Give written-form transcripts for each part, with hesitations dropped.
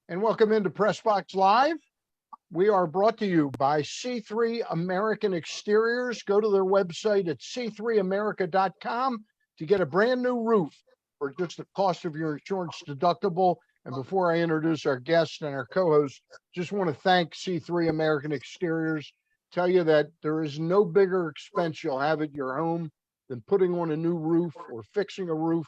And welcome into Pressbox Live. We are brought to you by C3 American Exteriors. Go to their website at c3america.com to get a brand new roof for just the cost of your insurance deductible. And before I introduce our guest and our co-host, just want to thank C3 American Exteriors. Tell you that there is no bigger expense you'll have at your home than putting on a new roof or fixing a roof.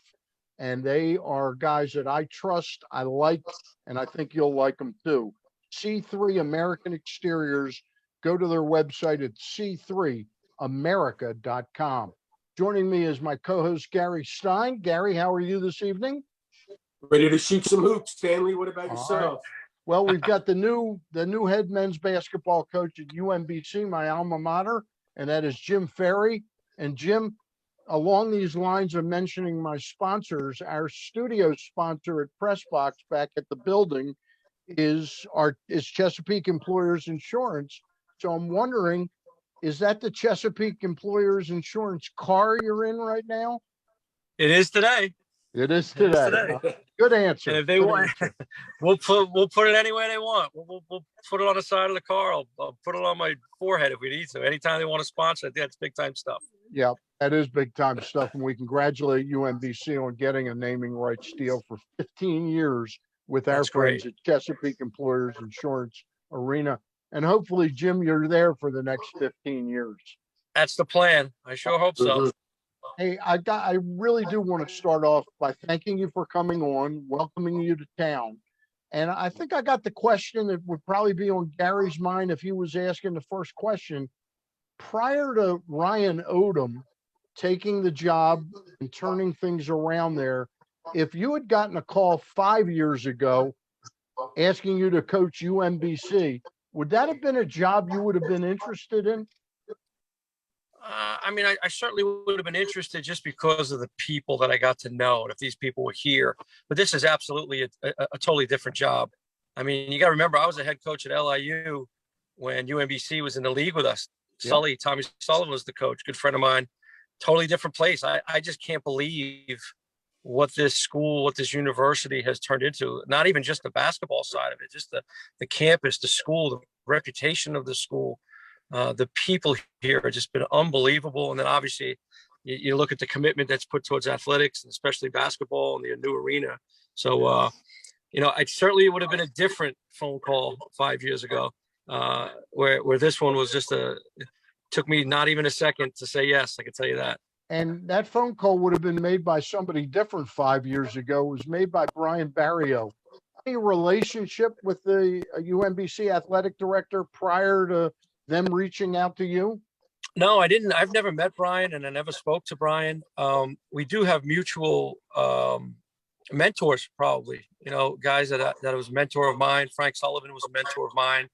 And they are guys that I trust, I like, and I think you'll like them too. C3 American Exteriors. Go to their website at c3america.com. Joining me is my co-host, Gary Stein. Gary, how are you this evening? Ready to shoot some hoops, Stanley. What about yourself? Right. Well, we've got the new head men's basketball coach at UMBC, my alma mater, and that is Jim Ferry. And Jim, along these lines of mentioning my sponsors, our studio sponsor at Pressbox back at the building is Chesapeake Employers Insurance. So I'm wondering, is that the Chesapeake Employers Insurance car you're in right now? It is today. It is today. Good answer. And if they want, we'll put it anywhere they want. We'll put it on the side of the car. I'll put it on my forehead if we need to. Anytime they want to sponsor it, that's big time stuff. Yeah, that is big time stuff. And we congratulate UMBC on getting a naming rights deal for 15 years with our friends at Chesapeake Employers Insurance Arena. And hopefully, Jim, you're there for the next 15 years. That's the plan. I sure hope so. Hey, I really do want to start off by thanking you for coming on, welcoming you to town. And I think I got the question that would probably be on Gary's mind if he was asking the first question. Prior to Ryan Odom taking the job and turning things around there, if you had gotten a call 5 years ago asking you to coach UMBC, would that have been a job you would have been interested in? I mean, I certainly would have been interested just because of the people that I got to know, and if these people were here. But this is absolutely a totally different job. I mean, you got to remember, I was a head coach at LIU when UMBC was in the league with us. Yep. Tommy Sullivan was the coach, good friend of mine. Totally different place. I just can't believe what this school, what this university has turned into. Not even just the basketball side of it, just the campus, the school, the reputation of the school. The people here have just been unbelievable. And then obviously you look at the commitment that's put towards athletics, and especially basketball and the new arena. So, I certainly would have been a different phone call 5 years ago, where this one was just took me not even a second to say yes. I can tell you that. And that phone call would have been made by somebody different 5 years ago. It was made by Brian Barrio. Any relationship with the UMBC athletic director prior to them reaching out to you? No, I didn't. I've never met Brian, and I never spoke to Brian. We do have mutual mentors, probably, guys that was a mentor of mine. Frank Sullivan was a mentor of mine,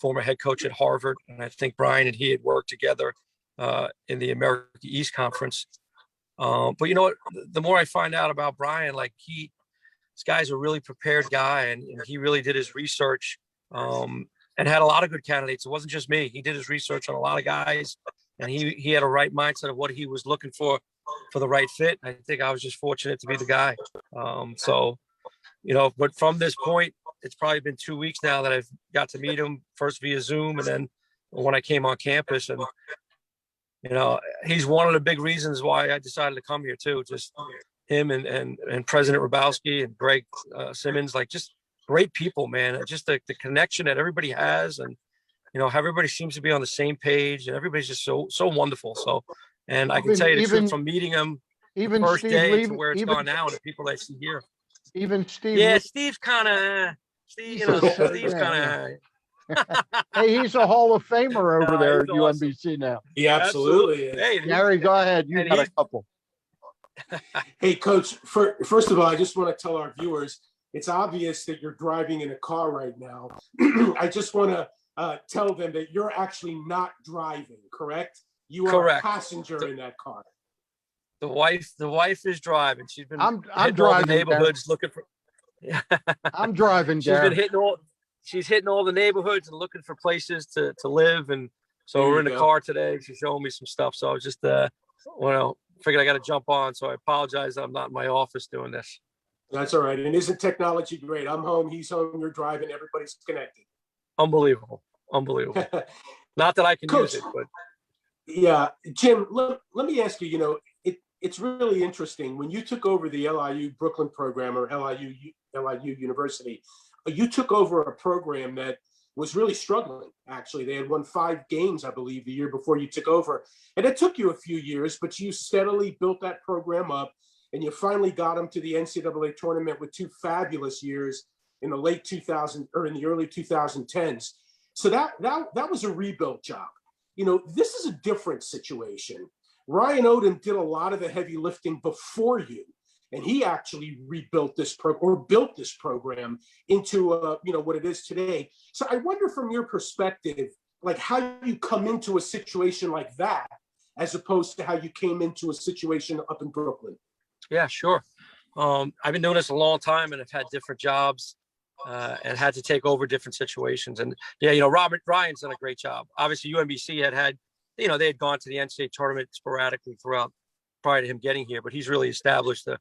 former head coach at Harvard. And I think Brian and he had worked together in the America East Conference. But you know what, the more I find out about Brian, like this guy's a really prepared guy, and he really did his research. And had a lot of good candidates. It wasn't just me. He did his research on a lot of guys, and he had a right mindset of what he was looking for the right fit. I think I was just fortunate to be the guy. But from this point, it's probably been 2 weeks now that I've got to meet him, first via Zoom, and then when I came on campus. And, he's one of the big reasons why I decided to come here too. Just him and President Rabowski and Greg Simmons, like just great people, man. Just the connection that everybody has, and how everybody seems to be on the same page, and everybody's just so wonderful. So, and I can tell you the truth, from meeting him even first Steve day to where it's gone now, and the people I see here. Even Steve. Yeah, Steve's kind of. Steve's kind of. Hey, he's a Hall of Famer over there at UMBC awesome. Now. He absolutely is. Hey, Gary, go ahead. You got a couple. Hey, Coach. First of all, I just want to tell our viewers, it's obvious that you're driving in a car right now. I just want to tell them that you're actually not driving, correct? You are a passenger in that car. The wife is driving. She's been I'm driving all the neighborhoods looking for. I'm driving. She's hitting all the neighborhoods and looking for places to live, and so we're in the car today. She's showing me some stuff. So I was just figured I got to jump on. So I apologize that I'm not in my office doing this. That's all right. And isn't technology great? I'm home, he's home, you're driving, everybody's connected. Unbelievable. Unbelievable. Not that I can Coach, use it, but yeah, Jim, let me ask you, it's really interesting. When you took over the LIU Brooklyn program, or LIU University, you took over a program that was really struggling. Actually, they had won 5 games, I believe, the year before you took over. And it took you a few years, but you steadily built that program up, and you finally got them to the NCAA tournament with 2 fabulous years in the late 2000 or in the early 2010s. So that was a rebuild job. This is a different situation. Ryan Odom did a lot of the heavy lifting before you, and he actually rebuilt this built this program into what it is today. So I wonder, from your perspective, like, how you come into a situation like that as opposed to how you came into a situation up in Brooklyn. yeah, sure. I've been doing this a long time, and I've had different jobs and had to take over different situations. And yeah, Ryan's done a great job. Obviously, UMBC had they had gone to the NCAA tournament sporadically throughout prior to him getting here, but he's really established that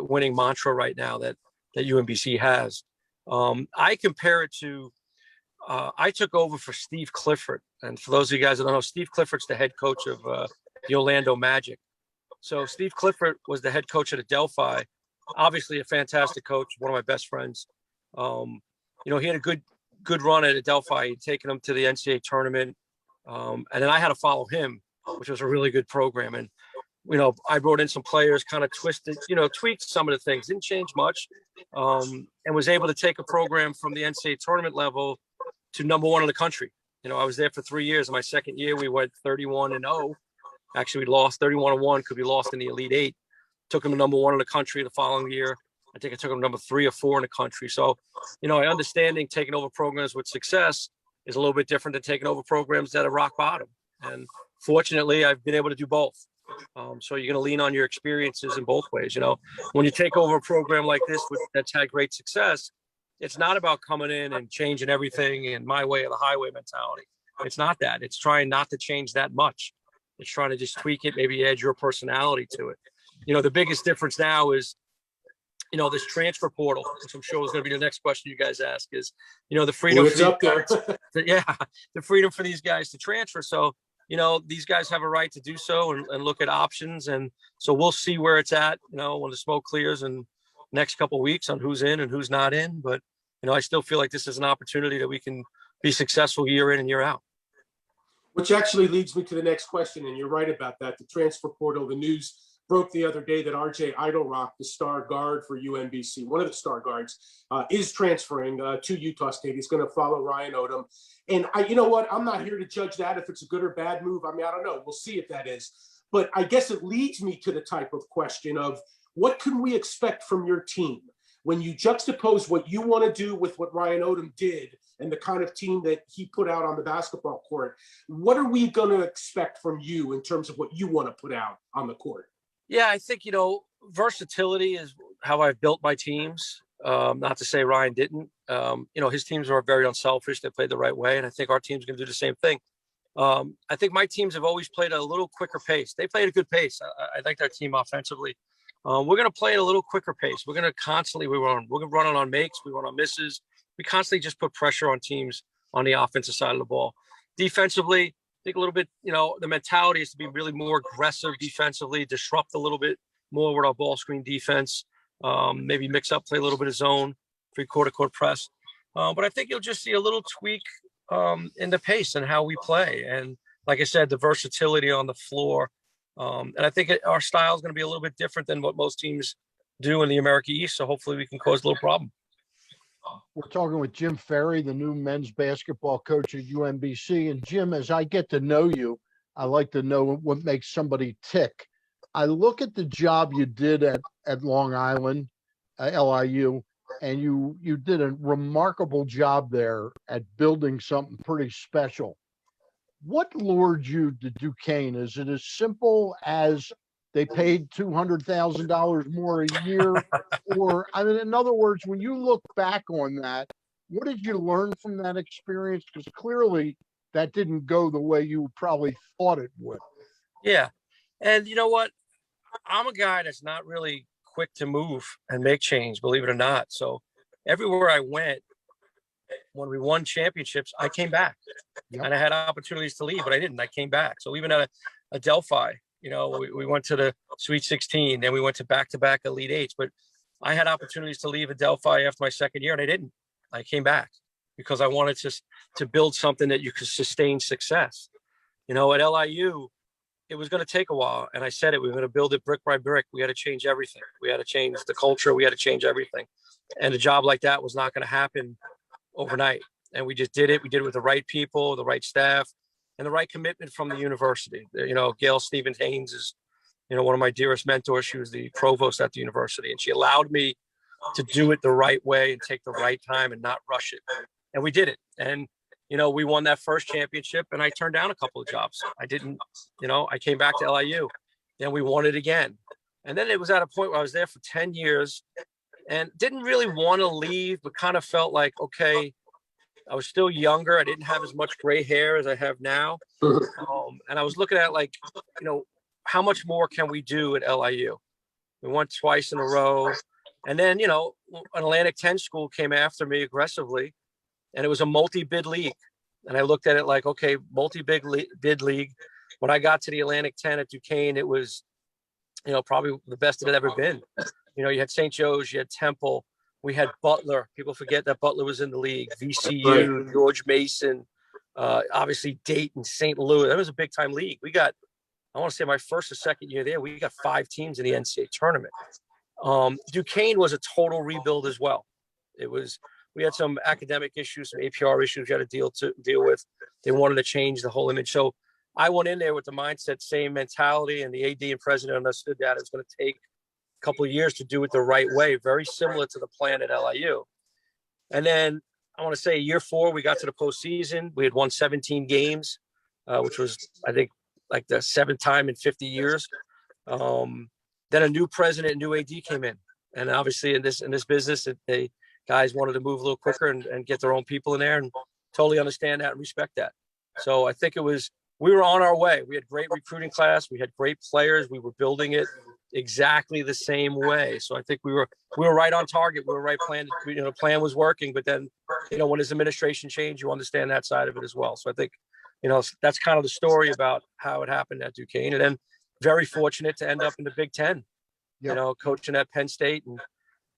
winning mantra right now that UMBC has. I compare it to I took over for Steve Clifford, and for those of you guys that don't know, Steve Clifford's the head coach of the Orlando Magic. So Steve Clifford was the head coach at Adelphi, obviously a fantastic coach, one of my best friends. He had a good run at Adelphi. He'd taken him to the NCAA tournament. And then I had to follow him, which was a really good program. And, I brought in some players, kind of twisted, tweaked some of the things, didn't change much, and was able to take a program from the NCAA tournament level to #1 in the country. I was there for 3 years. In my second year, we went 31-0. Actually, we lost 31-1 because we lost in the Elite Eight. Took him to #1 in the country the following year. I think I took him number 3 or 4 in the country. So, understanding taking over programs with success is a little bit different than taking over programs that are rock bottom. And fortunately, I've been able to do both. So you're going to lean on your experiences in both ways. When you take over a program like this that's had great success, it's not about coming in and changing everything in my way or the highway mentality. It's not that. It's trying not to change that much. It's trying to just tweak it, maybe add your personality to it. The biggest difference now is, this transfer portal, which I'm sure is going to be the next question you guys ask, is, the freedom for these guys, the freedom for these guys to transfer. So, these guys have a right to do so and look at options. And so we'll see where it's at, when the smoke clears in next couple of weeks on who's in and who's not in. But, I still feel like this is an opportunity that we can be successful year in and year out. Which actually leads me to the next question. And you're right about that. The transfer portal, the news broke the other day that RJ Idlerock, the star guard for UMBC, one of the star guards, is transferring to Utah State. He's going to follow Ryan Odom. And you know what? I'm not here to judge that, if it's a good or bad move. I mean, I don't know. We'll see if that is. But I guess it leads me to the type of question of, what can we expect from your team when you juxtapose what you want to do with what Ryan Odom did and the kind of team that he put out on the basketball court? What are we going to expect from you in terms of what you want to put out on the court? Yeah, I think, versatility is how I've built my teams. Not to say Ryan didn't. His teams are very unselfish. They played the right way. And I think our team's going to do the same thing. I think my teams have always played at a little quicker pace. They played a good pace. I like our team offensively. We're going to play at a little quicker pace. We're going to constantly, we're going to run on makes. We run on misses. We constantly just put pressure on teams on the offensive side of the ball. Defensively, I think a little bit, the mentality is to be really more aggressive defensively, disrupt a little bit more with our ball screen defense, maybe mix up, play a little bit of zone, 3/4 court press. But I think you'll just see a little tweak in the pace and how we play. And like I said, the versatility on the floor. And I think our style is going to be a little bit different than what most teams do in the America East. So hopefully we can cause a little problem. We're talking with Jim Ferry, the new men's basketball coach at UMBC. And Jim, as I get to know you, I like to know what makes somebody tick. I look at the job you did at Long Island, LIU, and you did a remarkable job there at building something pretty special. What lured you to Duquesne? Is it as simple as they paid $200,000 more a year? Or, I mean, in other words, when you look back on that, what did you learn from that experience? Because clearly that didn't go the way you probably thought it would. Yeah. And you know what? I'm a guy that's not really quick to move and make change, believe it or not. So everywhere I went, when we won championships, I came back. Yep. And I had opportunities to leave, but I didn't. I came back. So even at a Delphi, you know, we went to the Sweet 16, then we went to back Elite Eights. But I had opportunities to leave at Delphi after my second year, and I didn't. I came back because I wanted to build something that you could sustain success. You know, at LIU, it was going to take a while. And I said it, we were going to build it brick by brick. We had to change everything. We had to change the culture. We had to change everything. And a job like that was not going to happen overnight. And we just did it. We did it with the right people, the right staff, and the right commitment from the university. You know, Gail Stevens Haynes is, you know, one of my dearest mentors. She was the provost at the university, and she allowed me to do it the right way and take the right time and not rush it. And we did it. And, you know, we won that first championship, and I turned down a couple of jobs. I didn't, you know, I came back to LIU, and we won it again. And then it was at a point where I was there for 10 years and didn't really want to leave, but kind of felt like, okay, I was still younger. I didn't have as much gray hair as I have now. And I was looking at, like, you know, how much more can we do at LIU? We won twice in a row. And then, you know, an Atlantic 10 school came after me aggressively, and it was a multi-bid league. And I looked at it like, okay, multi-bid league. When I got to the Atlantic 10 at Duquesne, it was, you know, probably the best it had ever been. You know, you had St. Joe's, you had Temple, we had Butler. People forget that Butler was in the league. VCU, right. George Mason, obviously Dayton, St. Louis. That was a big time league. We got, I want to say my first or second year there, we got 5 teams in the NCAA tournament. Duquesne was a total rebuild as well. It was, we had some academic issues, some APR issues we had to deal with. They wanted to change the whole image. So I went in there with the mindset, same mentality, and the AD and president understood that it was going to take a couple of years to do it the right way, very similar to the plan at LIU. And then I want to say year 4, we got to the postseason. We had won 17 games, which was, I think, like the 7th time in 50 years. Then a new president, new AD came in. And obviously in this business, they guys wanted to move a little quicker and get their own people in there, and totally understand that and respect that. So I think we were on our way. We had great recruiting class. We had great players. We were building it exactly the same way. So I think we were right on target. We were right plan. You know, the plan was working, but then, you know, when his administration changed, you understand that side of it as well. So I think, you know, that's kind of the story about how it happened at Duquesne. And then very fortunate to end up in the Big Ten, you know, coaching at Penn State and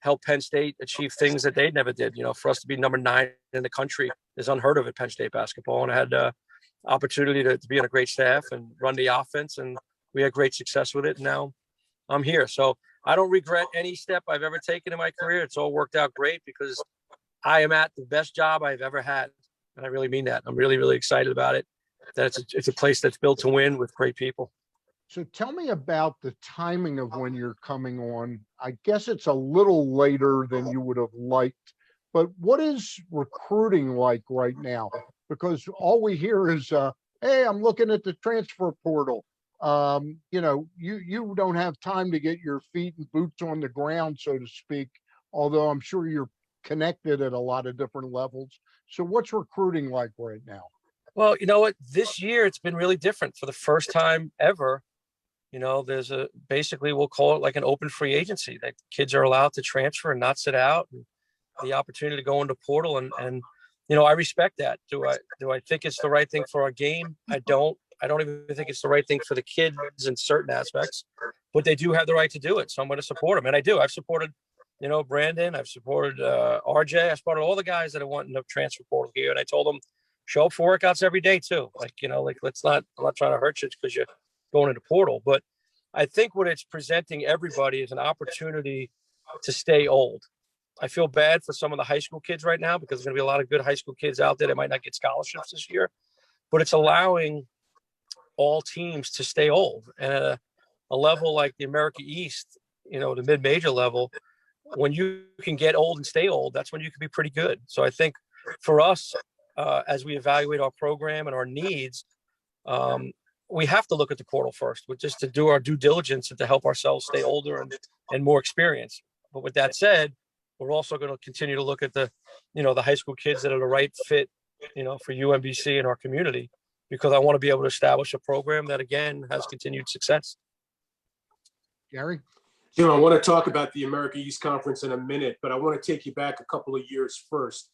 help Penn State achieve things that they never did. You know, for us to be number 9 in the country is unheard of at Penn State basketball. And I had opportunity to be on a great staff and run the offense, and we had great success with it. And now I'm here. So I don't regret any step I've ever taken in my career. It's all worked out great because I am at the best job I've ever had. And I really mean that. I'm really, really excited about it. That it's a place that's built to win with great people. So tell me about the timing of when you're coming on. I guess it's a little later than you would have liked, but what is recruiting like right now? Because all we hear is, hey, I'm looking at the transfer portal. You know, you don't have time to get your feet and boots on the ground, so to speak, although I'm sure you're connected at a lot of different levels. So what's recruiting like right now? Well, you know what, this year it's been really different. For the first time ever, you know, there's basically, we'll call it like an open free agency, that kids are allowed to transfer and not sit out, and the opportunity to go into portal. And, you know, I respect that. Do I think it's the right thing for our game? I don't even think it's the right thing for the kids in certain aspects, but they do have the right to do it. So I'm going to support them. And I do. I've supported, you know, Brandon, I've supported RJ. I supported all the guys that are wanting to transfer portal here. And I told them, show up for workouts every day too. Like, you know, like, I'm not trying to hurt you because you're going into portal. But I think what it's presenting everybody is an opportunity to stay old. I feel bad for some of the high school kids right now because there's going to be a lot of good high school kids out there that might not get scholarships this year, but it's allowing all teams to stay old. And at a level like the America East, you know, the mid-major level, when you can get old and stay old, that's when you can be pretty good. So I think for us, as we evaluate our program and our needs, we have to look at the portal first, just to do our due diligence and to help ourselves stay older and more experienced. But with that said, we're also going to continue to look at the high school kids that are the right fit, you know, for UMBC and our community, because I want to be able to establish a program that, again, has continued success. Gary? Jim, I want to talk about the America East Conference in a minute, but I want to take you back a couple of years first.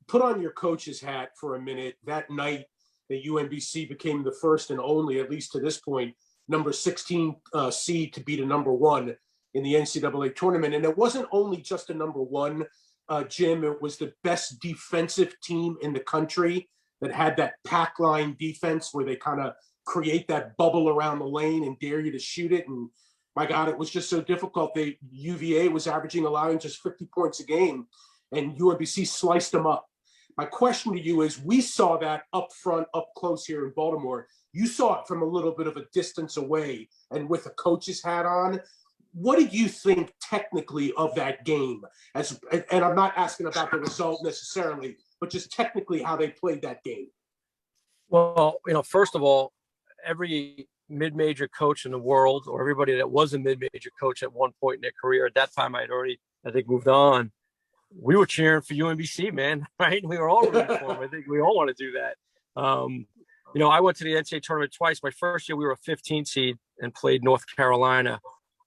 Put on your coach's hat for a minute. That night that UMBC became the first and only, at least to this point, number 16 seed to beat a number one in the NCAA tournament. And it wasn't only just a number one, Jim, it was the best defensive team in the country that had that pack line defense where they kind of create that bubble around the lane and dare you to shoot it. And my God, it was just so difficult. UVA was allowing just 50 points a game, and UMBC sliced them up. My question to you is, we saw that up front, up close here in Baltimore. You saw it from a little bit of a distance away and with a coach's hat on. What did you think technically of that game? And I'm not asking about the result necessarily, but just technically how they played that game. Well, first of all, every mid-major coach in the world, or everybody that was a mid-major coach at one point in their career, at that time I'd already, I think, moved on. We were cheering for UMBC, man, right? We were all rooting for them. I think we all want to do that. I went to the NCAA tournament twice. My first year, we were a 15 seed and played North Carolina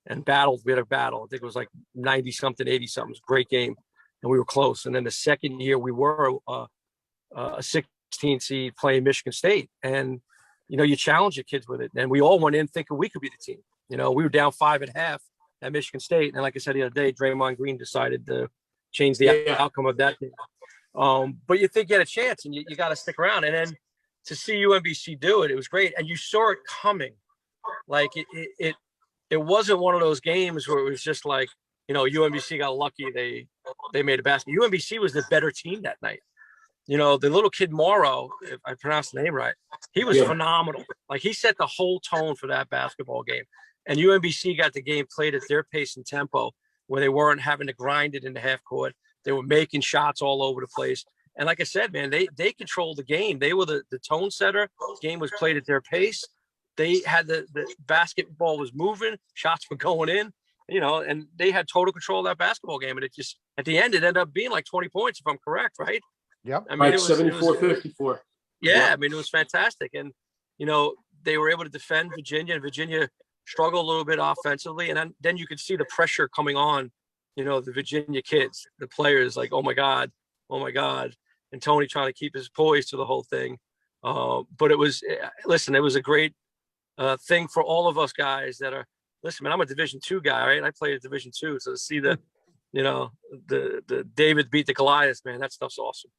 and battled. We had a battle. I think it was like 90-something, 80-something. It was a great game, and we were close. And then the second year, we were a 16 seed playing Michigan State. And, you challenge your kids with it. And we all went in thinking we could be the team. We were down 5 at half at Michigan State. And like I said the other day, Draymond Green decided to change the outcome of that game. But you think you had a chance, and you got to stick around. And then to see UMBC do it, it was great. And you saw it coming. Like it wasn't one of those games where it was just like, UMBC got lucky. They made a basket. UMBC was the better team that night. The little kid Morrow, if I pronounced the name right, he was phenomenal. Like, he set the whole tone for that basketball game. And UMBC got the game played at their pace and tempo, where they weren't having to grind it into half court. They were making shots all over the place. And like I said, man, they controlled the game. They were the tone setter. The game was played at their pace. They had the basketball was moving, shots were going in, and they had total control of that basketball game. And it just, at the end, it ended up being like 20 points, if I'm correct, right? Yep. I mean, it was 74-54. Yeah, Yep. I mean, it was fantastic. And, they were able to defend Virginia, and Virginia struggled a little bit offensively. And then you could see the pressure coming on, the Virginia kids, the players, like, oh my God. And Tony trying to keep his poise to the whole thing. But it was a great thing for all of us guys that are, listen, man, I'm a Division II guy, right? I played at Division II. So to see the David beat the Goliath, man, that stuff's awesome.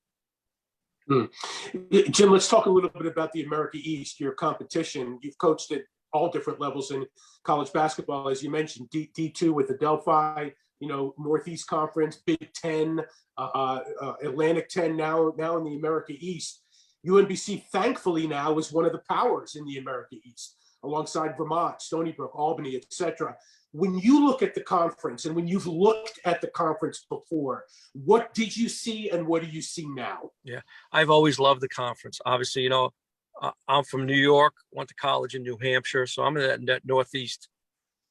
Jim, let's talk a little bit about the America East, your competition. You've coached at all different levels in college basketball, as you mentioned, D2 with Adelphi, Northeast Conference, Big Ten, Atlantic 10, now in the America East. UMBC, thankfully, now is one of the powers in the America East, alongside Vermont, Stony Brook, Albany, etc. When you look at the conference, and when you've looked at the conference before, what did you see and what do you see now? Yeah, I've always loved the conference. Obviously, I'm from New York, went to college in New Hampshire, so I'm in that Northeast,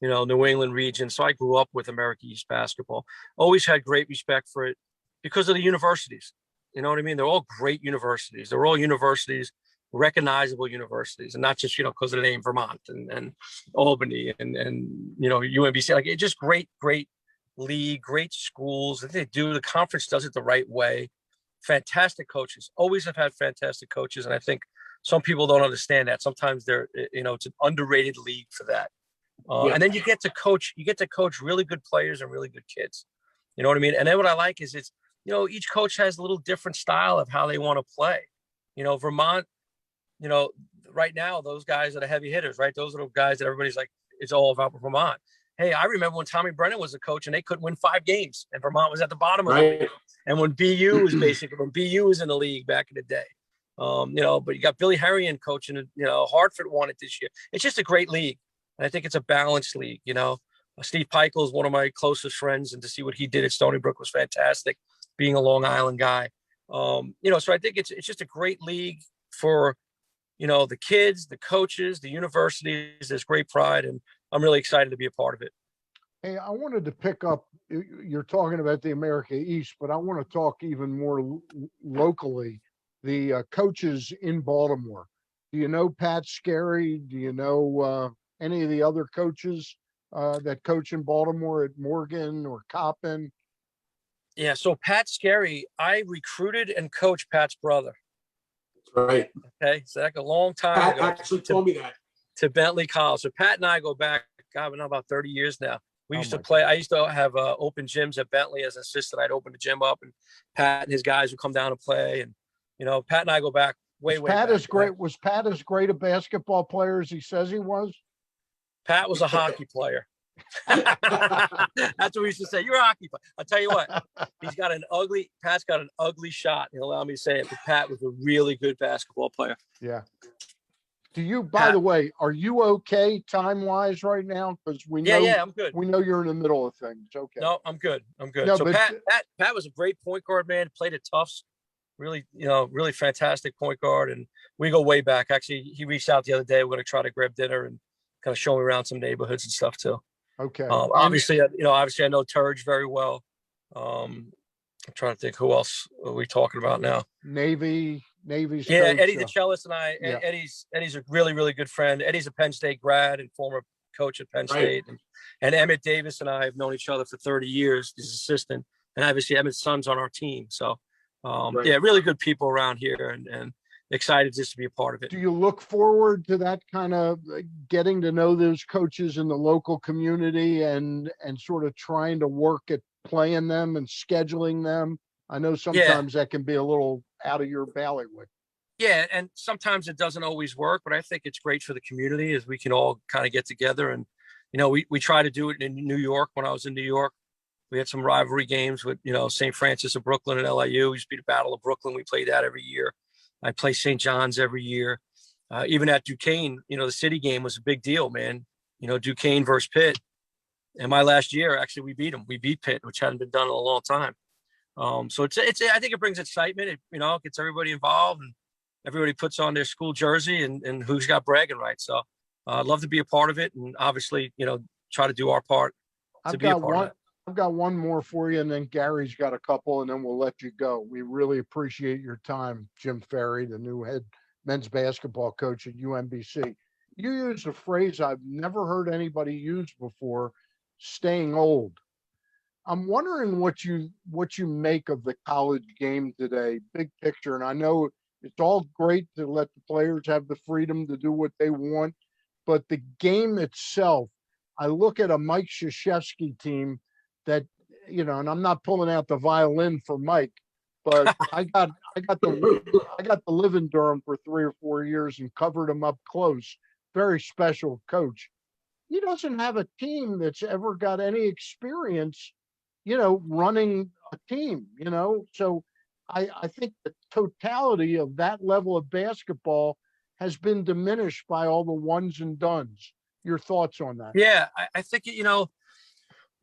New England region. So I grew up with America East basketball. Always had great respect for it because of the universities. You know what I mean? They're all great universities. They're all universities, recognizable universities, and not just, because of the name Vermont and Albany and UMBC. Like, it's just great league, great schools. And the conference does it the right way. Fantastic coaches. Always have had fantastic coaches. And I think some people don't understand that. Sometimes it's an underrated league for that. And then you get to coach really good players and really good kids. You know what I mean? And then what I like is each coach has a little different style of how they want to play. Vermont, right now, those guys are the heavy hitters, right? Those are the guys that everybody's like, it's all about Vermont. Hey, I remember when Tommy Brennan was a coach and they couldn't win 5 games and Vermont was at the bottom of the league. And when BU was in the league back in the day, but you got Billy Harrion coaching, Hartford won it this year. It's just a great league. And I think it's a balanced league. Steve Peichel is one of my closest friends, and to see what he did at Stony Brook was fantastic, being a Long Island guy. So I think it's just a great league for, the kids, the coaches, the universities. There's great pride, and I'm really excited to be a part of it. Hey, I wanted to pick up, you're talking about the America East, but I want to talk even more locally, the coaches in Baltimore. Do you know Pat Scarry? Do you know any of the other coaches that coach in Baltimore at Morgan or Coppin? Yeah. So Pat Scarry, I recruited and coached Pat's brother. Right. Okay. So that's a long time Pat ago. actually told me that. To Bentley College. So Pat and I go back, God, we're about 30 years now. We used to play. I used to have open gyms at Bentley as an assistant. I'd open the gym up, and Pat and his guys would come down and play. And Pat and I go back way back. Was Pat as great a basketball player as he says he was? Pat was a hockey player. That's what we used to say. You're a hockey player. I'll tell you what. Pat's got an ugly shot. He'll allow me to say it, but Pat was a really good basketball player. Yeah. Do you, by the way, are you okay time-wise right now? Because we know, I'm good. We know you're in the middle of things. Okay. No, I'm good. No, so Pat was a great point guard, man. Played at Tufts. Really, really fantastic point guard. And we go way back. Actually, he reached out the other day. We're going to try to grab dinner and kind of show me around some neighborhoods and stuff too. Okay. Obviously, I know Turge very well. I'm trying to think who else are we talking about now. Navy's coach, Eddie the cellist and I. Yeah. Eddie's a really, really good friend. Eddie's a Penn State grad and former coach at Penn State. And Emmett Davis and I have known each other for 30 years. He's assistant, and obviously Emmett's son's on our team. So, really good people around here, and excited just to be a part of it. Do you look forward to that kind of getting to know those coaches in the local community and sort of trying to work at playing them and scheduling them? I know sometimes that can be a little out of your bailiwick. Yeah, and sometimes it doesn't always work, but I think it's great for the community as we can all kind of get together. And, we try to do it in New York. When I was in New York, we had some rivalry games with, St. Francis of Brooklyn and LIU. We used to be the Battle of Brooklyn. We played that every year. I play St. John's every year. Even at Duquesne, the city game was a big deal, man. Duquesne versus Pitt. And my last year, actually, we beat them. We beat Pitt, which hadn't been done in a long time. So it's I think it brings excitement. It gets everybody involved, and everybody puts on their school jersey and who's got bragging rights. So I'd love to be a part of it, and obviously, try to do our part to be a part of it. I've got one more for you, and then Gary's got a couple, and then we'll let you go. We really appreciate your time, Jim Ferry, the new head men's basketball coach at UMBC. You used a phrase I've never heard anybody use before, staying old. I'm wondering what you make of the college game today, big picture. And I know it's all great to let the players have the freedom to do what they want, but the game itself, I look at a Mike Krzyzewski team that, and I'm not pulling out the violin for Mike, but I got to live in Durham for 3 or 4 years and covered him up close. Very special coach. He doesn't have a team that's ever got any experience, running a team, So I think the totality of that level of basketball has been diminished by all the ones and dones. Your thoughts on that? Yeah, I think,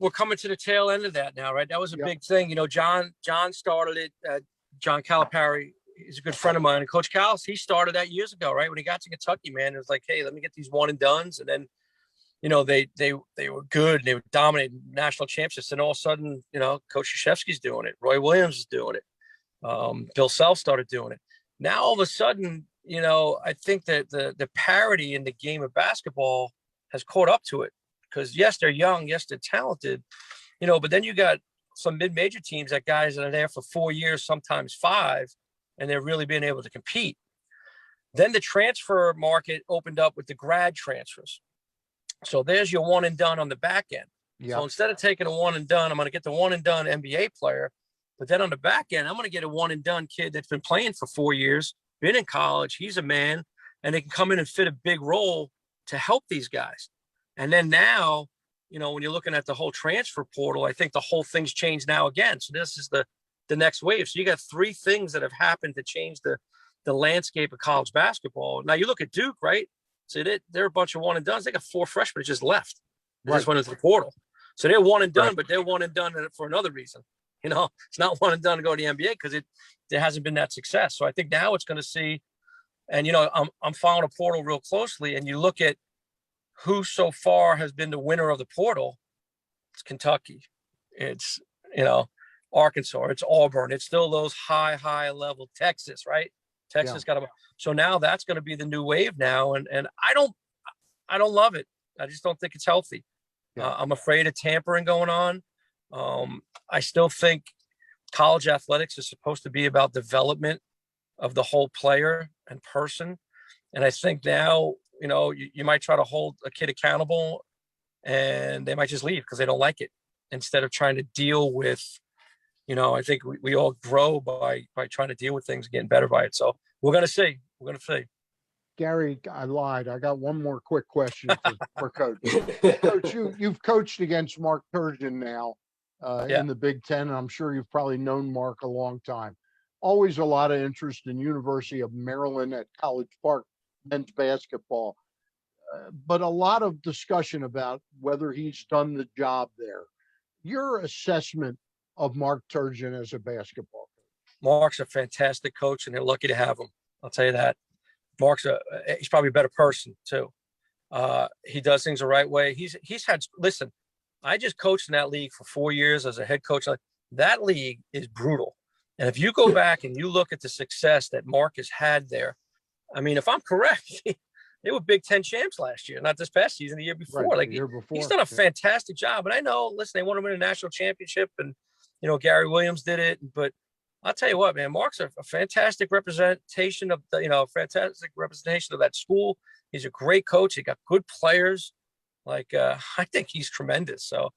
we're coming to the tail end of that now, right? That was a big thing. John started it. John Calipari is a good friend of mine. And Coach Callis, he started that years ago, right? When he got to Kentucky, man, it was like, hey, let me get these one and dones. And then, they were good and they were dominating national championships. And all of a sudden, Coach Krzyzewski's doing it. Roy Williams is doing it. Bill Self started doing it. Now, all of a sudden, I think that the parity in the game of basketball has caught up to it. Because yes, they're young, yes, they're talented, but then you got some mid-major teams that guys that are there for 4 years, sometimes 5, and they're really being able to compete. Then the transfer market opened up with the grad transfers. So there's your one and done on the back end. Yeah. So instead of taking a one and done, I'm going to get the one and done NBA player. But then on the back end, I'm going to get a one and done kid that's been playing for 4 years, been in college, he's a man, and they can come in and fit a big role to help these guys. And then now, when you're looking at the whole transfer portal, I think the whole thing's changed now again. So this is the next wave. So you got 3 things that have happened to change the landscape of college basketball. Now you look at Duke, right? So they're a bunch of one and dones. They got 4 freshmen that just left. They just went into the portal. So they're one and done, but they're one and done for another reason. It's not one and done to go to the NBA because there hasn't been that success. So I think now it's going to see, and I'm following a portal real closely, and you look at who so far has been the winner of the portal. It's Kentucky. It's, Arkansas. It's Auburn. It's still those high level. Texas, right? Texas got them. So now that's going to be the new wave now. And I don't love it. I just don't think it's healthy. Yeah. I'm afraid of tampering going on. I still think college athletics is supposed to be about development of the whole player and person. And I think now, you might try to hold a kid accountable and they might just leave because they don't like it instead of trying to deal with, I think we all grow by trying to deal with things and getting better by it. So we're going to see. We're going to see. Gary, I lied. I got one more quick question for Coach. Coach, you've coached against Mark Turgeon now in the Big Ten, and I'm sure you've probably known Mark a long time. Always a lot of interest in University of Maryland at College Park men's basketball, but a lot of discussion about whether he's done the job there. Your assessment of Mark Turgeon as a basketball coach? Mark's a fantastic coach, and they're lucky to have him. I'll tell you that. He's probably a better person too. He does things the right way. Listen, I just coached in that league for 4 years as a head coach. That league is brutal. And if you go back and you look at the success that Mark has had there, I mean, if I'm correct, they were Big Ten champs last year, not this past season, the year before. Right, the year before. He's done a fantastic job. And I know, listen, they want to win a national championship, and Gary Williams did it. But I'll tell you what, man, Mark's a fantastic representation of fantastic representation of that school. He's a great coach. He got good players. I think he's tremendous. So,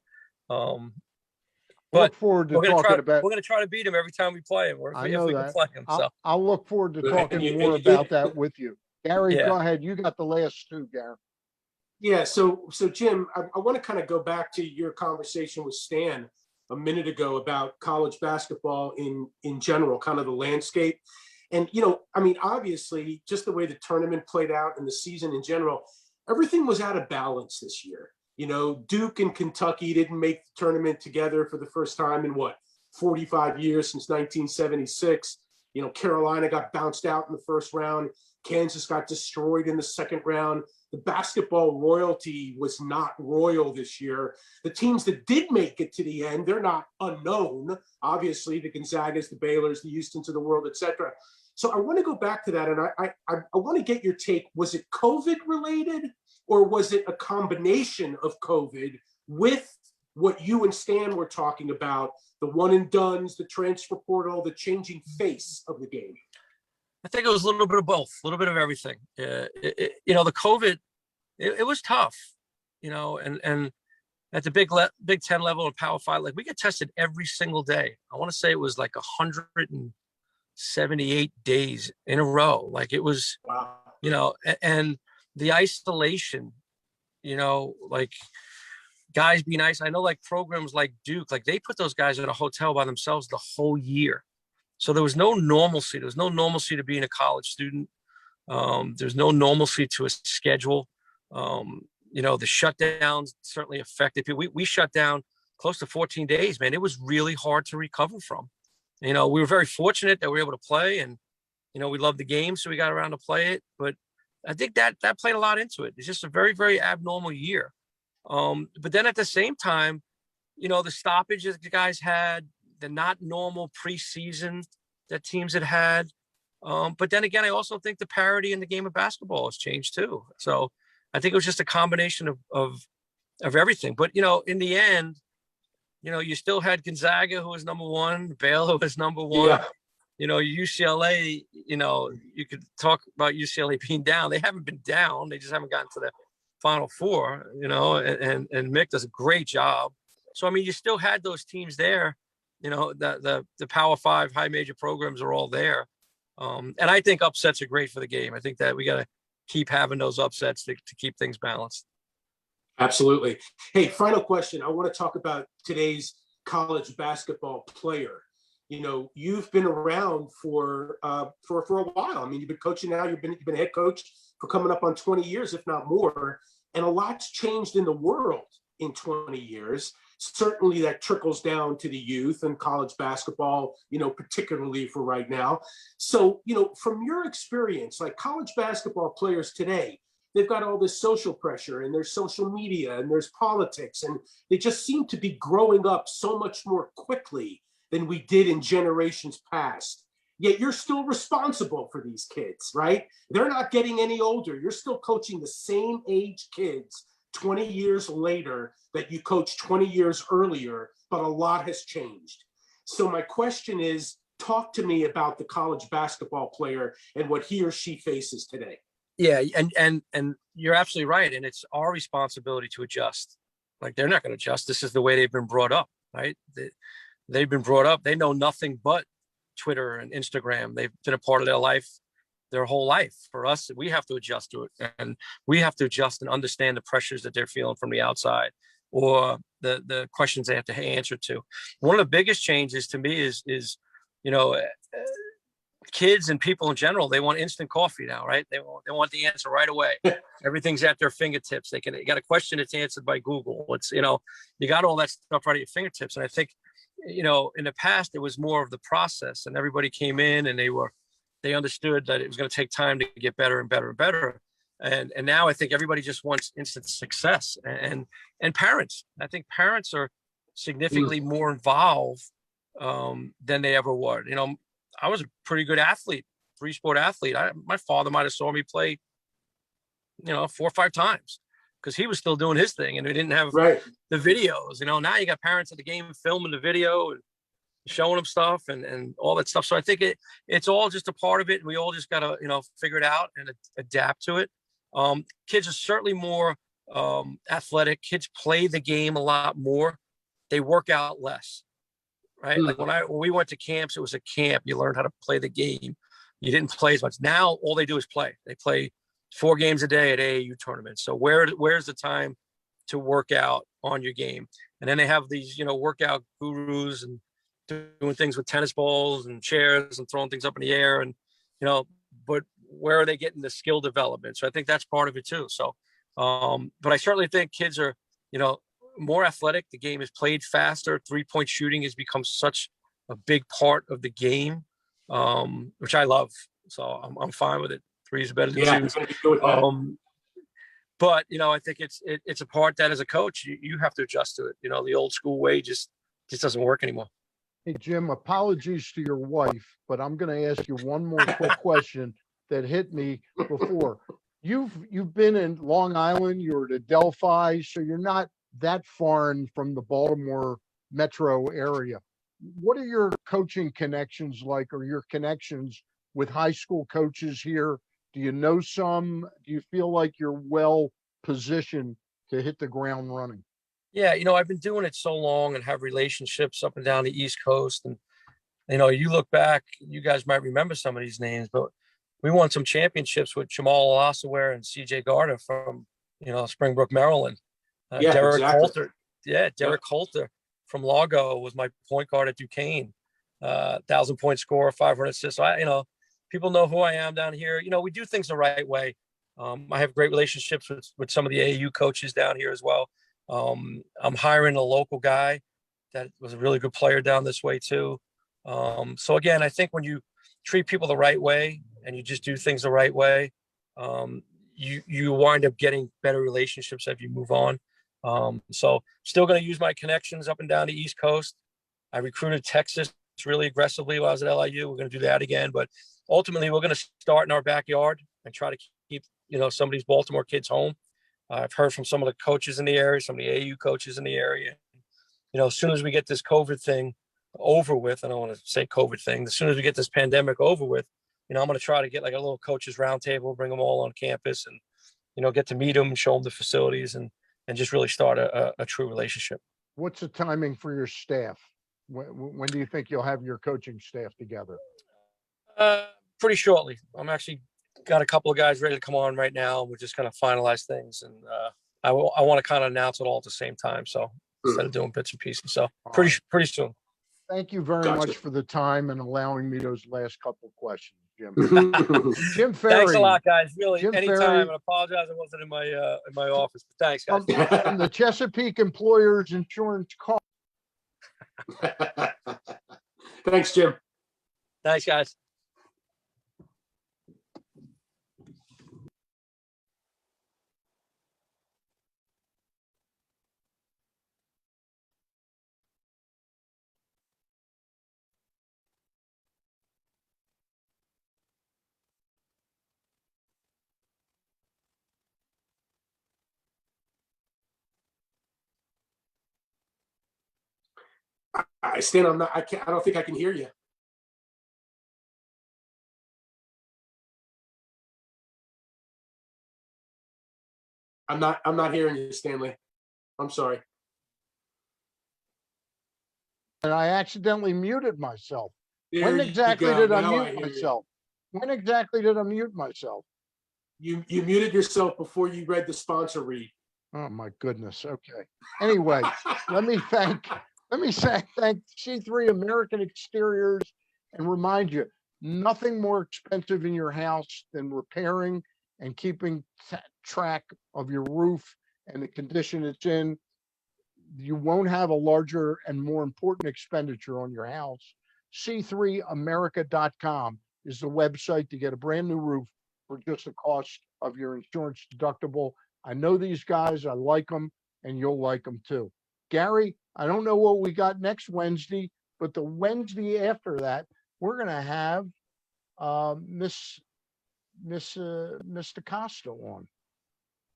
look forward to talking about. We're going to try to beat him every time we play him. I know that. Play him, I'll look forward to talking more about that with you. Gary, go ahead. You got the last two, Gary. Yeah. So Jim, I want to kind of go back to your conversation with Stan a minute ago about college basketball in general, kind of the landscape. And, obviously, just the way the tournament played out and the season in general, everything was out of balance this year. Duke and Kentucky didn't make the tournament together for the first time in 45 years, since 1976. Carolina got bounced out in the first round. Kansas got destroyed in the second round. The basketball royalty was not royal this year. The teams that did make it to the end, they're not unknown. Obviously, the Gonzagas, the Baylors, the Houstons of the world, etc. So I want to go back to that, and I want to get your take. Was it COVID related, or was it a combination of COVID with what you and Stan were talking about, the one and dones, the transfer portal, the changing face of the game? I think it was a little bit of both, a little bit of everything. The COVID, it was tough, and at the Big Ten level and Power 5, we get tested every single day. I want to say it was 178 days in a row. It was, wow. And the isolation, guys be nice. I know programs like Duke, they put those guys in a hotel by themselves the whole year. So there was no normalcy. There was no normalcy to being a college student. There's no normalcy to a schedule. The shutdowns certainly affected people. We shut down close to 14 days, man. It was really hard to recover from. We were very fortunate that we were able to play, and, we loved the game, so we got around to play it. But I think that played a lot into it. It's just a very, very abnormal year. But then at the same time, the stoppages the guys had, the not normal preseason that teams had. But then again, I also think the parity in the game of basketball has changed too. So I think it was just a combination of everything. But, in the end, you still had Gonzaga, who was number one, Baylor was number one. Yeah. UCLA, you could talk about UCLA being down. They haven't been down. They just haven't gotten to the Final Four, and Mick does a great job. So, you still had those teams there. The Power 5 high major programs are all there. And I think upsets are great for the game. I think that we got to keep having those upsets to keep things balanced. Absolutely. Hey, final question. I want to talk about today's college basketball player. You've been around for a while. You've been coaching now. You've been head coach for coming up on 20 years, if not more. And a lot's changed in the world in 20 years. Certainly that trickles down to the youth and college basketball, particularly for right now. So, from your experience, college basketball players today, they've got all this social pressure, and there's social media, and there's politics, and they just seem to be growing up so much more quickly than we did in generations past. Yet you're still responsible for these kids, right? They're not getting any older. You're still coaching the same age kids 20 years later that you coached 20 years earlier, but a lot has changed. So my question is, talk to me about the college basketball player and what he or she faces today. Yeah, and you're absolutely right. And it's our responsibility to adjust. Like, they're not going to adjust. This is the way they've been brought up, right? They've been brought up. They know nothing but Twitter and Instagram. They've been a part of their life, their whole life. For us, we have to adjust to it, and we have to adjust and understand the pressures that they're feeling from the outside, or the questions they have to answer to. One of the biggest changes to me is kids and people in general, they want instant coffee now, right? They want the answer right away. Everything's at their fingertips. They got a question that's answered by Google. It's, you got all that stuff right at your fingertips. And I think, in the past, it was more of the process, and everybody came in and they understood that it was going to take time to get better and better and better. And now I think everybody just wants instant success, and parents, I think parents are significantly more involved than they ever were. I was a pretty good athlete, three-sport athlete. My father might have saw me play, 4 or 5 times, because he was still doing his thing, and we didn't have the videos. Now you got parents at the game filming the video and showing them stuff and all that stuff. So I think it's all just a part of it. And we all just got to, figure it out and adapt to it. Kids are certainly more athletic. Kids play the game a lot more. They work out less. Right. Like when we went to camps, it was a camp. You learned how to play the game. You didn't play as much. Now all they do is play. They play 4 games a day at AAU tournaments. So where's the time to work out on your game? And then they have these, workout gurus and doing things with tennis balls and chairs and throwing things up in the air. And, but where are they getting the skill development? So I think that's part of it too. So, but I certainly think kids are, more athletic. The game is played faster. 3-point shooting has become such a big part of the game, which I love. So I'm fine with it. 3 is better than 2. But I think it's a part that as a coach you have to adjust to it. The old school way just doesn't work anymore. Hey Jim, apologies to your wife, but I'm going to ask you one more quick question that hit me before. You've been in Long Island. You're at Adelphi, so you're not that foreign from the Baltimore metro area. What are your coaching connections like, or your connections with high school coaches here? Do you know some? Do you feel like you're well positioned to hit the ground running? Yeah, I've been doing it so long and have relationships up and down the East Coast. And, you look back, you guys might remember some of these names, but we won some championships with Jamal Olasaware and CJ Gardner from, Springbrook, Maryland. Derek Coulter. Yeah, Derek Coulter from Largo was my point guard at Duquesne. 1,000-point scorer, 500 assists. So people know who I am down here. We do things the right way. I have great relationships with some of the AAU coaches down here as well. I'm hiring a local guy that was a really good player down this way too. So again, I think when you treat people the right way and you just do things the right way, you wind up getting better relationships as you move on. So still going to use my connections up and down the East Coast. I recruited Texas really aggressively while I was at LIU. We're going to do that again, but ultimately we're going to start in our backyard and try to keep, some of these Baltimore kids home. I've heard from some of the coaches in the area, some of the AAU coaches in the area. As soon as we get this COVID thing over with, I don't want to say COVID thing, as soon as we get this pandemic over with, I'm going to try to get like a little coaches roundtable, bring them all on campus and, get to meet them and show them the facilities and just really start a true relationship. What's the timing for your staff? When do you think you'll have your coaching staff together? Pretty shortly. I'm actually got a couple of guys ready to come on right now. We're just kind of finalize things, and I want to kind of announce it all at the same time. So instead of doing bits and pieces, so pretty soon. Thank you very much for the time and allowing me those last couple of questions, Jim. Jim Ferry. Thanks a lot, guys. Really, Jim anytime. Ferry. And apologize I wasn't in my office. But thanks, guys. From the Chesapeake Employers Insurance Call. Thanks, Jim. Thanks, guys. Stan, I'm not. I can't. I don't think I can hear you. I'm not hearing you, Stanley. I'm sorry. And I accidentally muted myself. There When you exactly go. did I Now mute hear you. myself? When exactly did I mute myself? You muted yourself before you read the sponsor read. Oh my goodness. Okay. Anyway, let me thank C3 American Exteriors and remind you, nothing more expensive in your house than repairing and keeping track of your roof and the condition it's in. You won't have a larger and more important expenditure on your house. C3America.com is the website to get a brand new roof for just the cost of your insurance deductible. I know these guys, I like them, and you'll like them too. Gary, I don't know what we got next Wednesday, but the Wednesday after that, we're going to have Miss DaCosta on.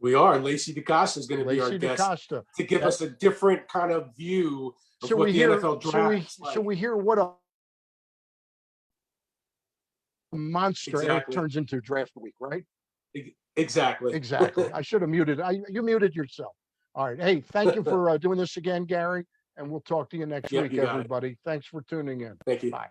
We are. Lacey DaCosta is going to be our Lacey guest DaCosta. to give us a different kind of view of So what we the hear, NFL draft is like. so we hear what a monster it Exactly. turns into draft week, right? Exactly. Exactly. I should have muted. You muted yourself. All right. Hey, thank you for doing this again, Gary. And we'll talk to you next Yep, week, you got it. everybody. Thanks for tuning in. Thank you. Bye.